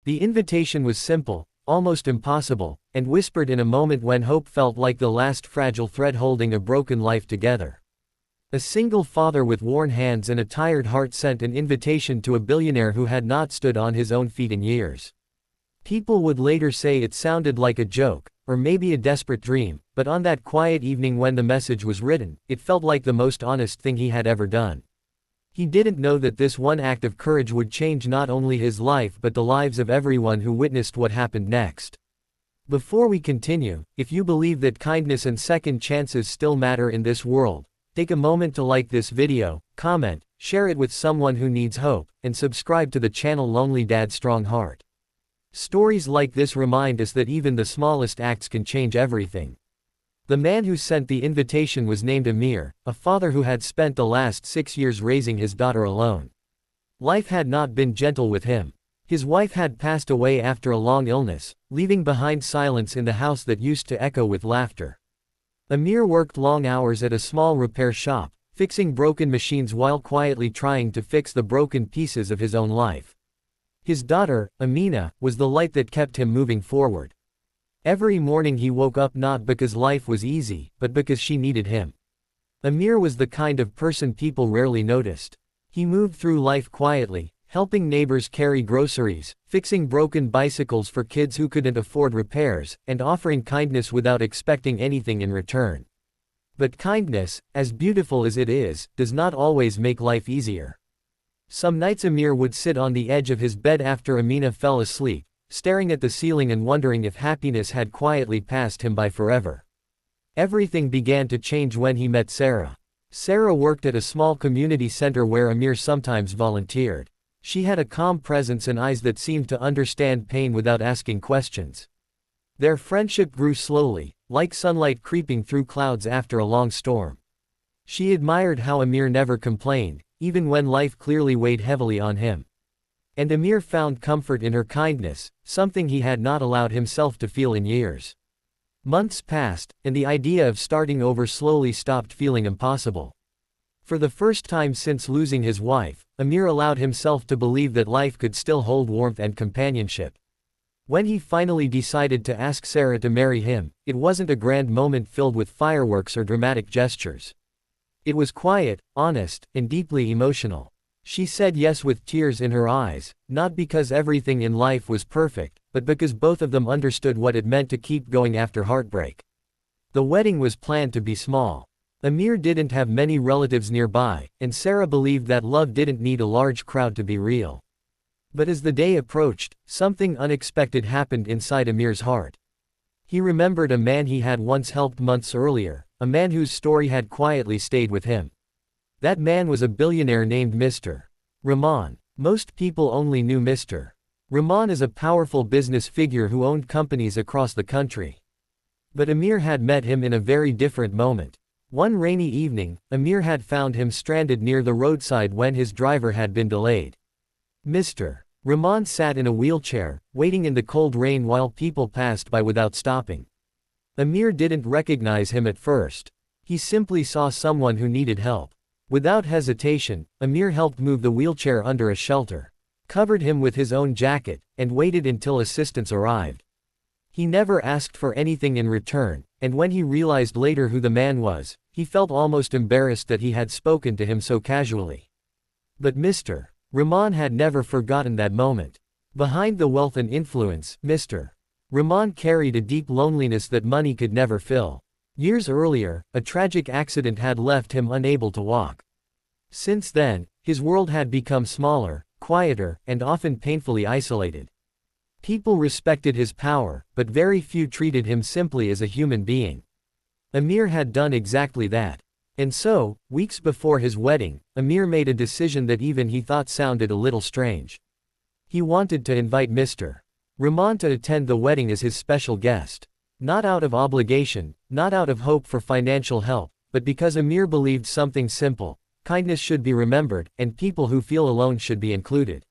The invitation was simple, almost impossible, and whispered in a moment when hope felt like the last fragile thread holding a broken life together. A single father with worn hands and a tired heart sent an invitation to a billionaire who had not stood on his own feet in years. People would later say it sounded like a joke, or maybe a desperate dream, but on that quiet evening when the message was written, it felt like the most honest thing he had ever done. He didn't know that this one act of courage would change not only his life but the lives of everyone who witnessed what happened next. Before we continue, if you believe that kindness and second chances still matter in this world, take a moment to like this video, comment, share it with someone who needs hope, and subscribe to the channel Lonely Dad Strong Heart. Stories like this remind us that even the smallest acts can change everything. The man who sent the invitation was named Amir, a father who had spent the last 6 years raising his daughter alone. Life had not been gentle with him. His wife had passed away after a long illness, leaving behind silence in the house that used to echo with laughter. Amir worked long hours at a small repair shop, fixing broken machines while quietly trying to fix the broken pieces of his own life. His daughter, Amina, was the light that kept him moving forward. Every morning he woke up not because life was easy, but because she needed him. Amir was the kind of person people rarely noticed. He moved through life quietly, helping neighbors carry groceries, fixing broken bicycles for kids who couldn't afford repairs, and offering kindness without expecting anything in return. But kindness, as beautiful as it is, does not always make life easier. Some nights Amir would sit on the edge of his bed after Amina fell asleep, staring at the ceiling and wondering if happiness had quietly passed him by forever. Everything began to change when he met Sarah. Sarah worked at a small community center where Amir sometimes volunteered. She had a calm presence and eyes that seemed to understand pain without asking questions. Their friendship grew slowly, like sunlight creeping through clouds after a long storm. She admired how Amir never complained, even when life clearly weighed heavily on him. And Amir found comfort in her kindness, something he had not allowed himself to feel in years. Months passed, and the idea of starting over slowly stopped feeling impossible. For the first time since losing his wife, Amir allowed himself to believe that life could still hold warmth and companionship. When he finally decided to ask Sarah to marry him, it wasn't a grand moment filled with fireworks or dramatic gestures. It was quiet, honest, and deeply emotional. She said yes with tears in her eyes, not because everything in life was perfect, but because both of them understood what it meant to keep going after heartbreak. The wedding was planned to be small. Amir didn't have many relatives nearby, and Sarah believed that love didn't need a large crowd to be real. But as the day approached, something unexpected happened inside Amir's heart. He remembered a man he had once helped months earlier, a man whose story had quietly stayed with him. That man was a billionaire named Mr. Rahman. Most people only knew Mr. Rahman as a powerful business figure who owned companies across the country. But Amir had met him in a very different moment. One rainy evening, Amir had found him stranded near the roadside when his driver had been delayed. Mr. Rahman sat in a wheelchair, waiting in the cold rain while people passed by without stopping. Amir didn't recognize him at first. He simply saw someone who needed help. Without hesitation, Amir helped move the wheelchair under a shelter, covered him with his own jacket, and waited until assistance arrived. He never asked for anything in return, and when he realized later who the man was, he felt almost embarrassed that he had spoken to him so casually. But Mr. Rahman had never forgotten that moment. Behind the wealth and influence, Mr. Rahman carried a deep loneliness that money could never fill. Years earlier, a tragic accident had left him unable to walk. Since then, his world had become smaller, quieter, and often painfully isolated. People respected his power, but very few treated him simply as a human being. Amir had done exactly that. And so, weeks before his wedding, Amir made a decision that even he thought sounded a little strange. He wanted to invite Mr. Rahman to attend the wedding as his special guest. Not out of obligation, not out of hope for financial help, but because Amir believed something simple: kindness should be remembered, and people who feel alone should be included.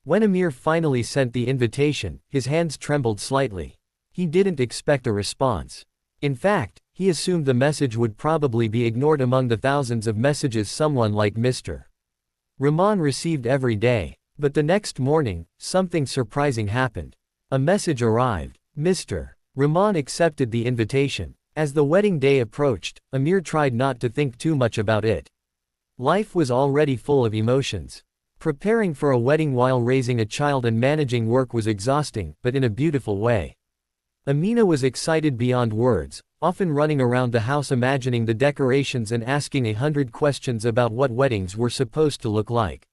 When Amir finally sent the invitation, his hands trembled slightly. He didn't expect a response. In fact, he assumed the message would probably be ignored among the thousands of messages someone like Mr. Rahman received every day. But the next morning, something surprising happened. A message arrived. Mr. Rahman accepted the invitation. As the wedding day approached, Amir tried not to think too much about it. Life was already full of emotions. Preparing for a wedding while raising a child and managing work was exhausting, but in a beautiful way. Amina was excited beyond words, often running around the house imagining the decorations and asking 100 questions about what weddings were supposed to look like.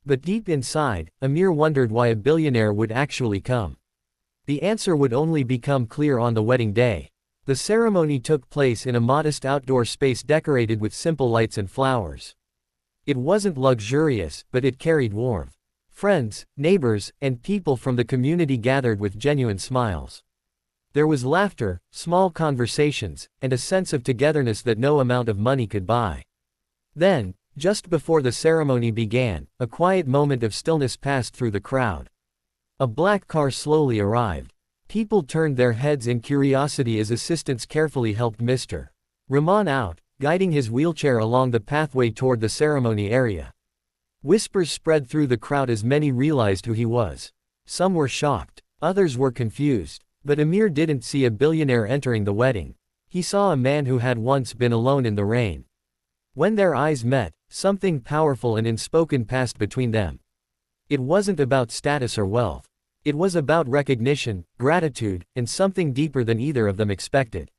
But deep inside, Amir wondered why a billionaire would actually come. The answer would only become clear on the wedding day. The ceremony took place in a modest outdoor space decorated with simple lights and flowers. It wasn't luxurious, but it carried warmth. Friends, neighbors, and people from the community gathered with genuine smiles. There was laughter, small conversations, and a sense of togetherness that no amount of money could buy. Then, just before the ceremony began, a quiet moment of stillness passed through the crowd. A black car slowly arrived. People turned their heads in curiosity as assistants carefully helped Mr. Rahman out, guiding his wheelchair along the pathway toward the ceremony area. Whispers spread through the crowd as many realized who he was. Some were shocked, others were confused, but Amir didn't see a billionaire entering the wedding. He saw a man who had once been alone in the rain. When their eyes met, something powerful and unspoken passed between them. It wasn't about status or wealth. It was about recognition, gratitude, and something deeper than either of them expected.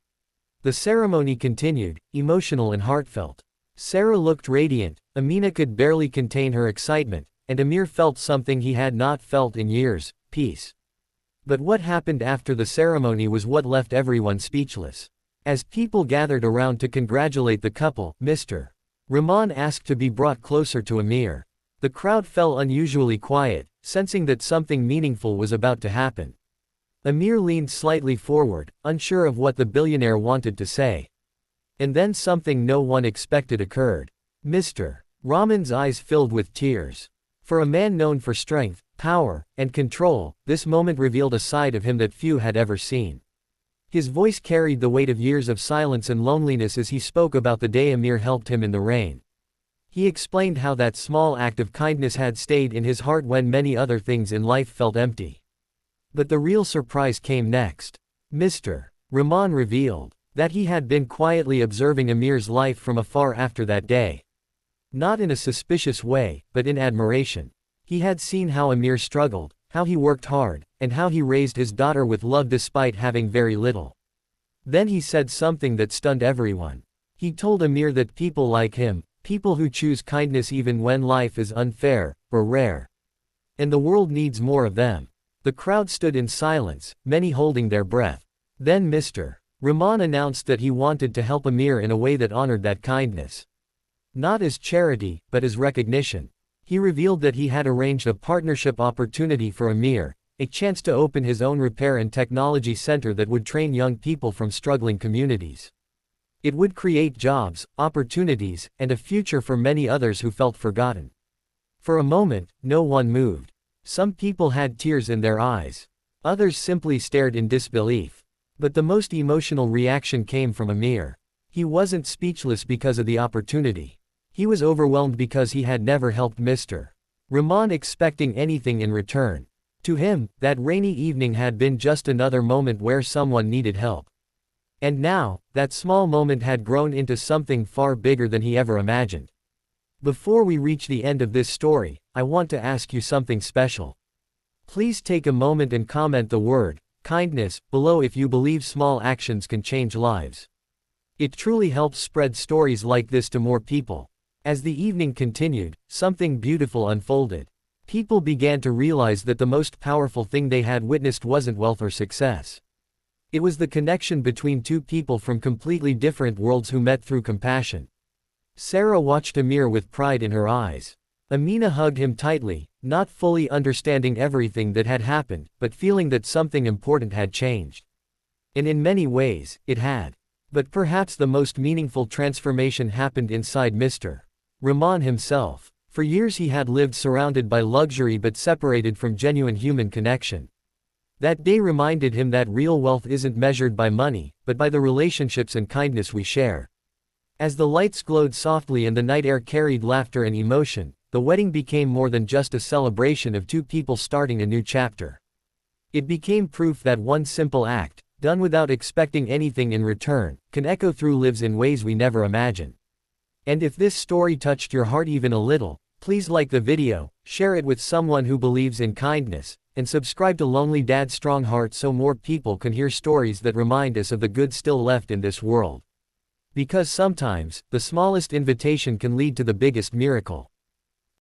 The ceremony continued, emotional and heartfelt. Sarah looked radiant, Amina could barely contain her excitement, and Amir felt something he had not felt in years: peace. But what happened after the ceremony was what left everyone speechless. As people gathered around to congratulate the couple, Mr. Rahman asked to be brought closer to Amir. The crowd fell unusually quiet, sensing that something meaningful was about to happen. Amir leaned slightly forward, unsure of what the billionaire wanted to say. And then something no one expected occurred. Mr. Rahman's eyes filled with tears. For a man known for strength, power, and control, this moment revealed a side of him that few had ever seen. His voice carried the weight of years of silence and loneliness as he spoke about the day Amir helped him in the rain. He explained how that small act of kindness had stayed in his heart when many other things in life felt empty. But the real surprise came next. Mr. Rahman revealed that he had been quietly observing Amir's life from afar after that day. Not in a suspicious way, but in admiration. He had seen how Amir struggled, how he worked hard, and how he raised his daughter with love despite having very little. Then he said something that stunned everyone. He told Amir that people like him, people who choose kindness even when life is unfair, are rare. And the world needs more of them. The crowd stood in silence, many holding their breath. Then Mr. Rahman announced that he wanted to help Amir in a way that honored that kindness. Not as charity, but as recognition. He revealed that he had arranged a partnership opportunity for Amir, a chance to open his own repair and technology center that would train young people from struggling communities. It would create jobs, opportunities, and a future for many others who felt forgotten. For a moment, no one moved. Some people had tears in their eyes. Others simply stared in disbelief. But the most emotional reaction came from Amir. He wasn't speechless because of the opportunity. He was overwhelmed because he had never helped Mr. Rahman expecting anything in return. To him, that rainy evening had been just another moment where someone needed help. And now, that small moment had grown into something far bigger than he ever imagined. Before we reach the end of this story, I want to ask you something special. Please take a moment and comment the word kindness below if you believe small actions can change lives. It truly helps spread stories like this to more people. As the evening continued, something beautiful unfolded. People began to realize that the most powerful thing they had witnessed wasn't wealth or success. It was the connection between two people from completely different worlds who met through compassion. Sarah watched Amir with pride in her eyes. Amina hugged him tightly, not fully understanding everything that had happened, but feeling that something important had changed. And in many ways, it had. But perhaps the most meaningful transformation happened inside Mr. Rahman himself. For years he had lived surrounded by luxury but separated from genuine human connection. That day reminded him that real wealth isn't measured by money, but by the relationships and kindness we share. As the lights glowed softly and the night air carried laughter and emotion, the wedding became more than just a celebration of two people starting a new chapter. It became proof that one simple act, done without expecting anything in return, can echo through lives in ways we never imagined. And if this story touched your heart even a little, please like the video, share it with someone who believes in kindness, and subscribe to Lonely Dad's Strong Heart so more people can hear stories that remind us of the good still left in this world. Because sometimes, the smallest invitation can lead to the biggest miracle.